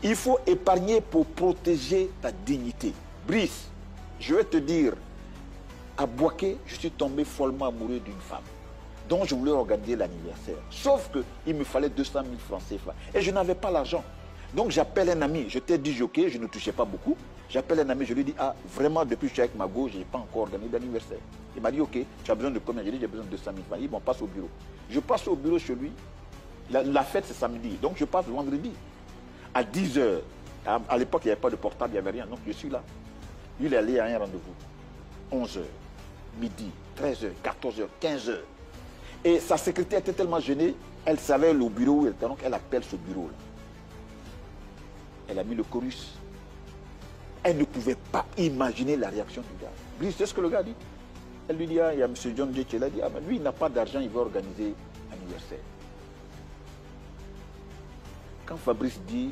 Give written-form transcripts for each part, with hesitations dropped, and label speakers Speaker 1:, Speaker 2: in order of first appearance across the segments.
Speaker 1: Il faut épargner pour protéger ta dignité. Brice, je vais te dire, à Boaké, je suis tombé follement amoureux d'une femme dont je voulais organiser l'anniversaire. Sauf qu'il me fallait 200 000 francs CFA. Et je n'avais pas l'argent. Donc j'appelle un ami. Je t'ai dit jockey, je ne touchais pas beaucoup. J'appelle un ami, je lui dis, ah, vraiment, depuis que je suis avec Mago, je n'ai pas encore organisé d'anniversaire. Il m'a dit, ok, tu as besoin de combien? J'ai dit, j'ai besoin de 200 000 francs. Il dit, bon, passe au bureau. Je passe au bureau chez lui. La fête, c'est samedi. Donc je passe le vendredi. À 10 h, à l'époque, il n'y avait pas de portable, il n'y avait rien. Donc je suis là. Lui, il est allé à un rendez-vous. 11 h, midi, 13 h, 14 h, 15 h. Et sa secrétaire était tellement gênée, elle savait le bureau où elle était, donc elle appelle ce bureau-là. Elle a mis le chorus. Elle ne pouvait pas imaginer la réaction du gars. Brice, c'est ce que le gars dit. Elle lui dit, ah, il y a M. John J. qui l'a dit, ah, mais lui, il n'a pas d'argent, il va organiser l'anniversaire. Quand Fabrice dit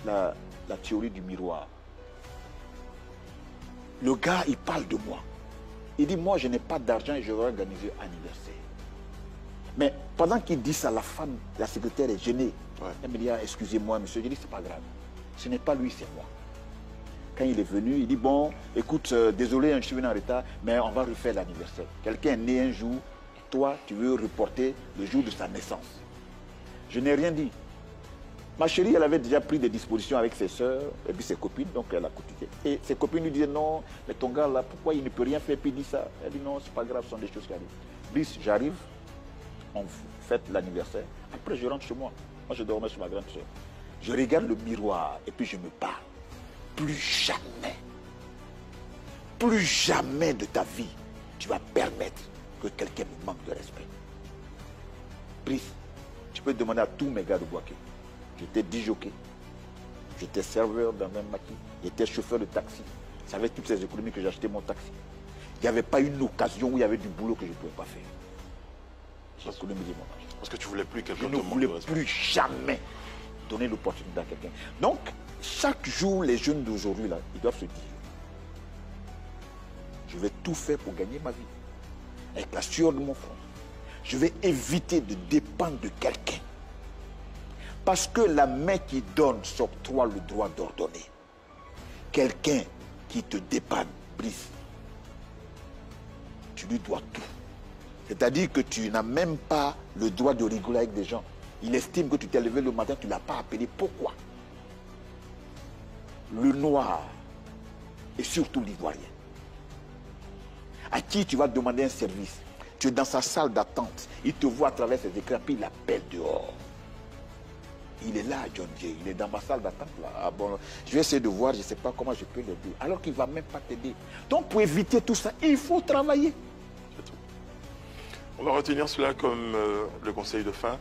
Speaker 1: la théorie du miroir, le gars, il parle de moi. Il dit, moi, je n'ai pas d'argent et je vais organiser l'anniversaire. Mais pendant qu'il dit ça, la femme, la secrétaire est gênée. Ouais. Elle me dit, ah, excusez-moi, monsieur. Je dis, c'est pas grave. Ce n'est pas lui, c'est moi. Quand il est venu, il dit, bon, écoute, désolé, je suis venu en retard, mais on va refaire l'anniversaire. Quelqu'un est né un jour, et toi, tu veux reporter le jour de sa naissance. Je n'ai rien dit. Ma chérie, elle avait déjà pris des dispositions avec ses soeurs et puis ses copines, donc elle a cotisé. Et ses copines lui disaient, non, mais ton gars là, pourquoi il ne peut rien faire? Puis il dit ça. Elle dit, non, c'est pas grave, ce sont des choses qui arrivent. Brice, j'arrive, on fête l'anniversaire. Après, je rentre chez moi. Moi, je dormais sur ma grande soeur. Je regarde le miroir et puis je me parle. Plus jamais de ta vie, tu vas permettre que quelqu'un me manque de respect. Brice, tu peux demander à tous mes gars de Boaké. J'étais disjockey, j'étais serveur dans un maquis, j'étais chauffeur de taxi. C'est avec toutes ces économies que j'ai acheté mon taxi. Il n'y avait pas une occasion où il y avait du boulot que je ne pouvais pas faire. J'ai économisé mon argent.
Speaker 2: Parce que tu ne voulais plus quelqu'un
Speaker 1: te manque de respect. Je ne voulais plus jamais donner l'opportunité à quelqu'un. Donc, chaque jour, les jeunes d'aujourd'hui, là, ils doivent se dire, je vais tout faire pour gagner ma vie. Avec la sueur de mon front. Je vais éviter de dépendre de quelqu'un. Parce que la main qui donne s'octroie le droit d'ordonner. Quelqu'un qui te dépanne, Brice, tu lui dois tout. C'est-à-dire que tu n'as même pas le droit de rigoler avec des gens. Il estime que tu t'es levé le matin, tu ne l'as pas appelé. Pourquoi? Le noir et surtout l'ivoirien, à qui tu vas demander un service, tu es dans sa salle d'attente, il te voit à travers ses écrans, puis il appelle dehors. Il est là, John Jay, il est dans ma salle d'attente là. Ah bon, je vais essayer de voir, je ne sais pas comment je peux l'aider. Alors qu'il ne va même pas t'aider. Donc pour éviter tout ça, il faut travailler.
Speaker 2: C'est tout. On va retenir cela comme le conseil de fin.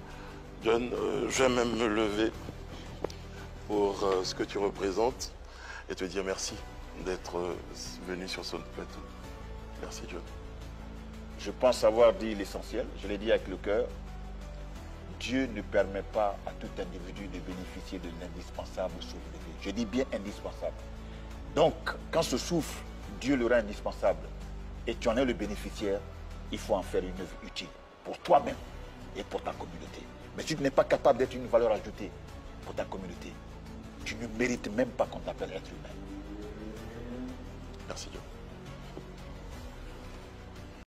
Speaker 2: John, je vais même me lever pour ce que tu représentes et te dire merci d'être venu sur ce plateau. Merci John.
Speaker 1: Je pense avoir dit l'essentiel, je l'ai dit avec le cœur. Dieu ne permet pas à tout individu de bénéficier de l'indispensable souffle de vie. Je dis bien indispensable. Donc, quand ce souffle, Dieu le rend indispensable et tu en es le bénéficiaire, il faut en faire une œuvre utile pour toi-même et pour ta communauté. Mais si tu n'es pas capable d'être une valeur ajoutée pour ta communauté, tu ne mérites même pas qu'on t'appelle être humain.
Speaker 2: Merci Dieu.